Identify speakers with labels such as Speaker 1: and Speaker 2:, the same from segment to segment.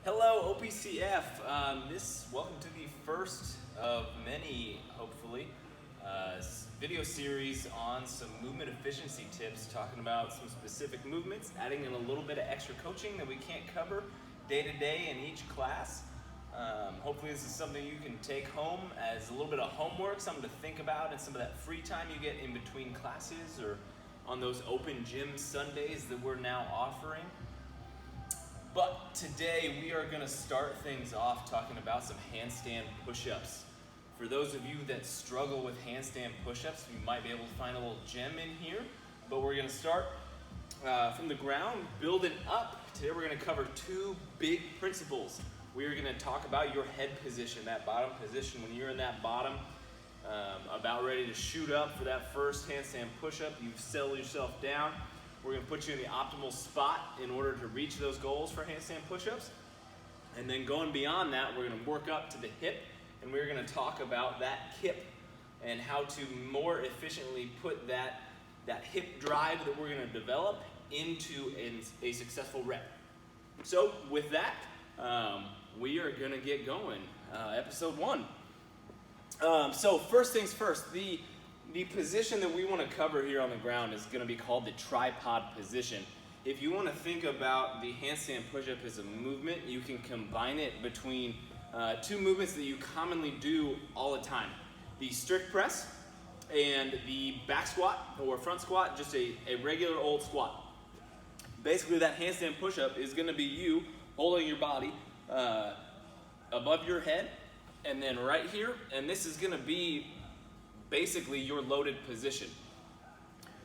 Speaker 1: Hello, OPCF. Welcome to the first of many, hopefully, video series on some movement efficiency tips, talking about some specific movements, adding in a little bit of extra coaching that we can't cover day to day in each class. Hopefully this is something you can take home as a little bit of homework, something to think about, and some of that free time you get in between classes or on those open gym Sundays that we're now offering. But today we are going to start things off talking about some handstand push-ups. For those of you that struggle with handstand push-ups, you might be able to find a little gem in here. But we're going to start from the ground, building up. Today we're going to cover two big principles. We are going to talk about your head position, that bottom position. When you're in that bottom, about ready to shoot up for that first handstand push-up, you settle yourself down. We're going to put you in the optimal spot in order to reach those goals for handstand push-ups. And then going beyond that, we're going to work up to the hip, and we're going to talk about that hip and how to more efficiently put that hip drive that we're going to develop into a successful rep. So with that, we are going to get going. Episode 1. So first things first, the position that we want to cover here on the ground is going to be called the tripod position. If you want to think about the handstand push-up as a movement, you can combine it between two movements that you commonly do all the time. The strict press and the back squat or front squat, just a regular old squat. Basically that handstand push-up is going to be you holding your body above your head and then right here, and this is going to be basically your loaded position.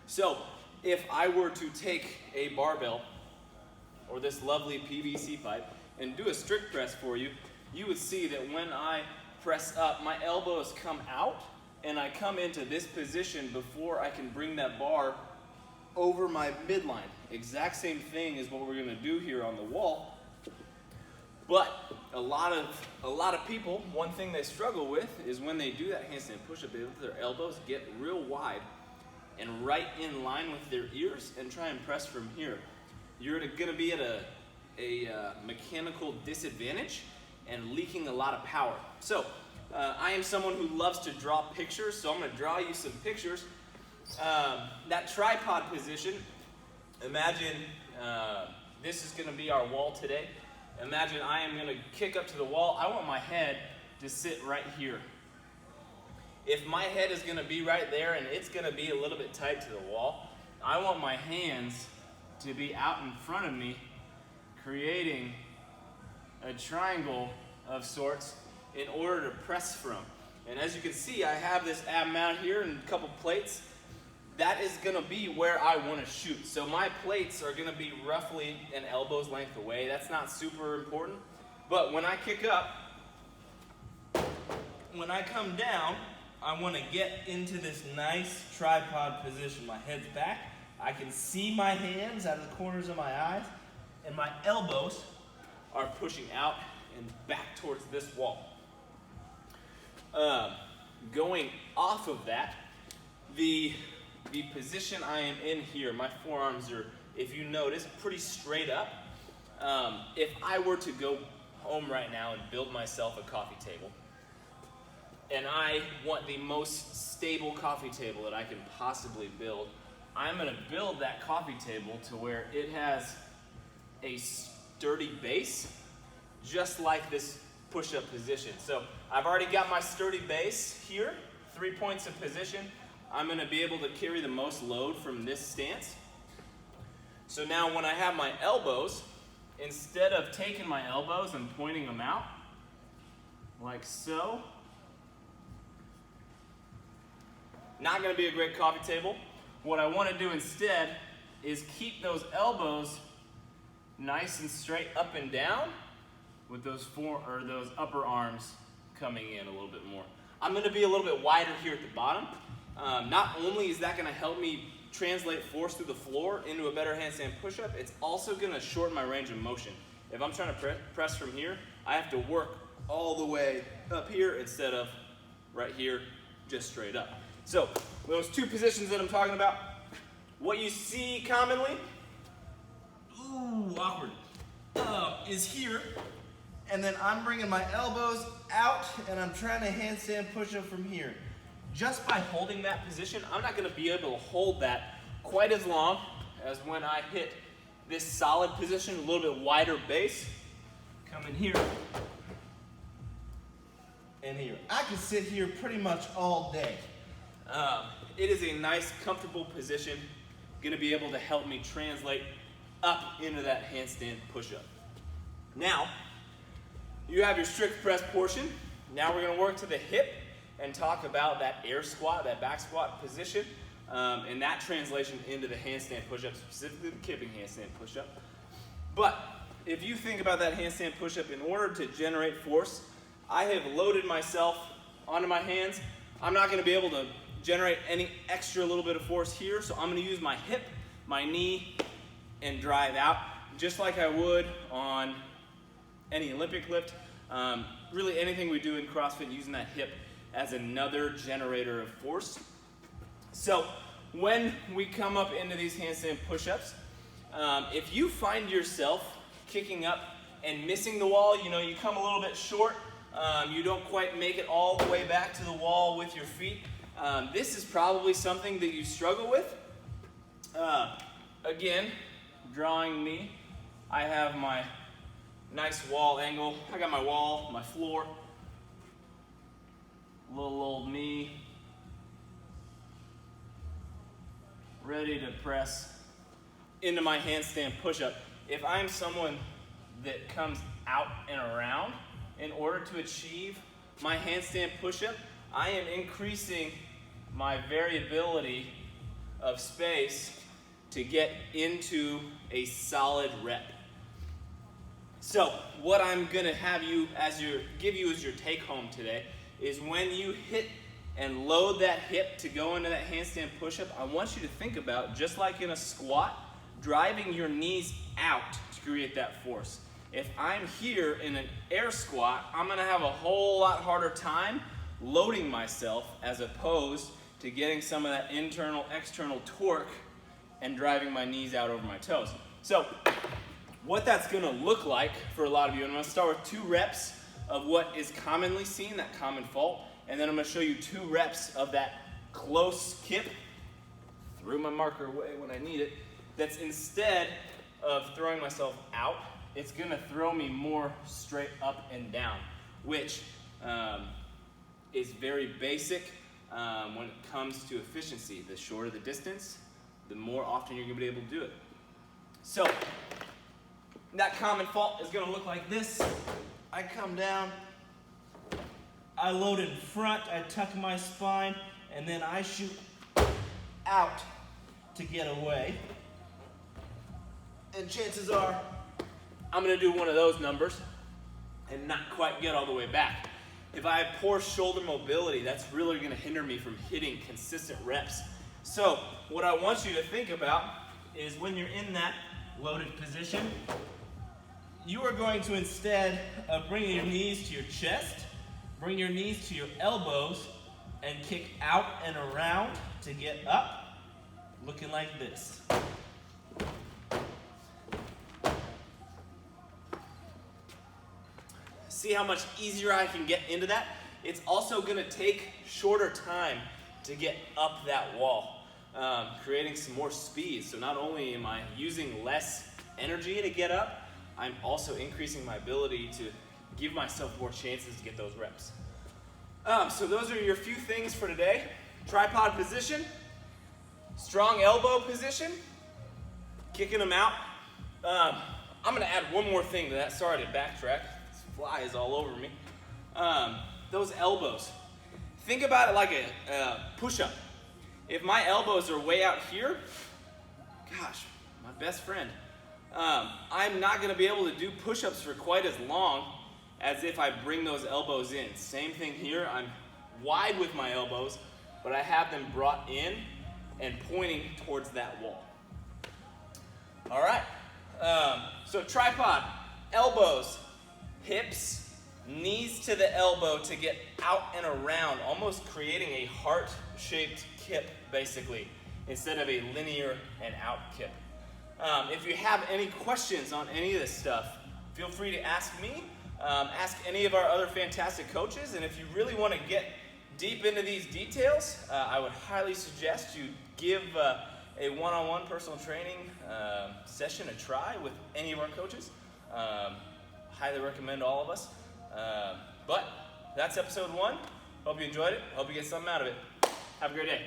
Speaker 1: So if I were to take a barbell or this lovely PVC pipe and do a strict press for you, you would see that when I press up, my elbows come out and I come into this position before I can bring that bar over my midline. Exact same thing as what we're going to do here on the wall. But a lot of people, one thing they struggle with is when they do that handstand push-up, they let their elbows get real wide and right in line with their ears and try and press from here. You're going to be at a mechanical disadvantage and leaking a lot of power. So I am someone who loves to draw pictures, so I'm going to draw you some pictures. That tripod position, imagine this is going to be our wall today. Imagine I am going to kick up to the wall. I want my head to sit right here. If my head is going to be right there and it's going to be a little bit tight to the wall, I want my hands to be out in front of me, creating a triangle of sorts in order to press from. And as you can see, I have this ab mount here and a couple plates. That is going to be where I want to shoot. So my plates are going to be roughly an elbow's length away. That's not super important. But when I kick up, when I come down, I want to get into this nice tripod position. My head's back. I can see my hands out of the corners of my eyes. And my elbows are pushing out and back towards this wall. Going off of that, the position I am in here, my forearms are, if you notice, pretty straight up. If I were to go home right now and build myself a coffee table, and I want the most stable coffee table that I can possibly build, I'm going to build that coffee table to where it has a sturdy base, just like this push-up position. So I've already got my sturdy base here, 3 points of position. I'm going to be able to carry the most load from this stance. So now when I have my elbows, instead of taking my elbows and pointing them out, like so, not going to be a great coffee table. What I want to do instead is keep those elbows nice and straight up and down with those upper arms coming in a little bit more. I'm going to be a little bit wider here at the bottom. Not only is that going to help me translate force through the floor into a better handstand push-up, it's also going to shorten my range of motion. If I'm trying to press from here, I have to work all the way up here instead of right here, just straight up. So those two positions that I'm talking about, what you see commonly, awkward, is here
Speaker 2: and then I'm bringing my elbows out and I'm trying to handstand push-up from here.
Speaker 1: Just by holding that position, I'm not going to be able to hold that quite as long as when I hit this solid position, a little bit wider base. Come in here
Speaker 2: and here. I can sit here pretty much all day.
Speaker 1: It is a nice, comfortable position, going to be able to help me translate up into that handstand push-up. Now, you have your strict press portion. Now we're going to work to the hip and talk about that air squat, that back squat position, and that translation into the handstand push-up, specifically the kipping handstand push-up. But if you think about that handstand push-up, in order to generate force, I have loaded myself onto my hands. I'm not going to be able to generate any extra little bit of force here, so I'm going to use my hip, my knee, and drive out, just like I would on any Olympic lift. Really anything we do in CrossFit, using that hip as another generator of force. So when we come up into these handstand push-ups, if you find yourself kicking up and missing the wall, you come a little bit short, you don't quite make it all the way back to the wall with your feet, this is probably something that you struggle with. Again, drawing me, I have my nice wall angle. I got my wall, my floor, little old me, ready to press into my handstand push-up. If I'm someone that comes out and around, in order to achieve my handstand push-up, I am increasing my variability of space to get into a solid rep. So what I'm gonna have you give you as your take home today is when you hit and load that hip to go into that handstand push-up, I want you to think about, just like in a squat, driving your knees out to create that force. If I'm here in an air squat, I'm gonna have a whole lot harder time loading myself as opposed to getting some of that internal, external torque and driving my knees out over my toes. So what that's gonna look like for a lot of you, and I'm gonna start with 2 reps of what is commonly seen, that common fault, and then I'm gonna show you 2 reps of that close kip, threw my marker away when I need it, that's instead of throwing myself out, it's gonna throw me more straight up and down, which is very basic when it comes to efficiency. The shorter the distance, the more often you're gonna be able to do it. So that common fault is gonna look like this.
Speaker 2: I come down, I load in front, I tuck my spine, and then I shoot out to get away. And chances are, I'm gonna do one of those numbers and not quite get all the way back. If I have poor shoulder mobility, that's really gonna hinder me from hitting consistent reps. So what I want you to think about is when you're in that loaded position, you are going to, instead of bringing your knees to your chest, bring your knees to your elbows and kick out and around to get up, looking like this. See how much easier I can get into that? It's also gonna take shorter time to get up that wall, creating some more speed. So not only am I using less energy to get up, I'm also increasing my ability to give myself more chances to get those reps. So those are your few things for today. Tripod position, strong elbow position, kicking them out. I'm gonna add one more thing to that. Sorry to backtrack. This fly is all over me. Those elbows. Think about it like a push-up. If my elbows are way out here, gosh, my best friend, I'm not gonna be able to do push-ups for quite as long as if I bring those elbows in. Same thing here, I'm wide with my elbows, but I have them brought in and pointing towards that wall. All right, so tripod, elbows, hips, knees to the elbow to get out and around, almost creating a heart-shaped kip, basically, instead of a linear and out kip. If you have any questions on any of this stuff, feel free to ask me. Ask any of our other fantastic coaches, and if you really want to get deep into these details, I would highly suggest you give a one-on-one personal training session a try with any of our coaches. Highly recommend all of us. But that's episode 1. Hope you enjoyed it. Hope you get something out of it. Have a great day.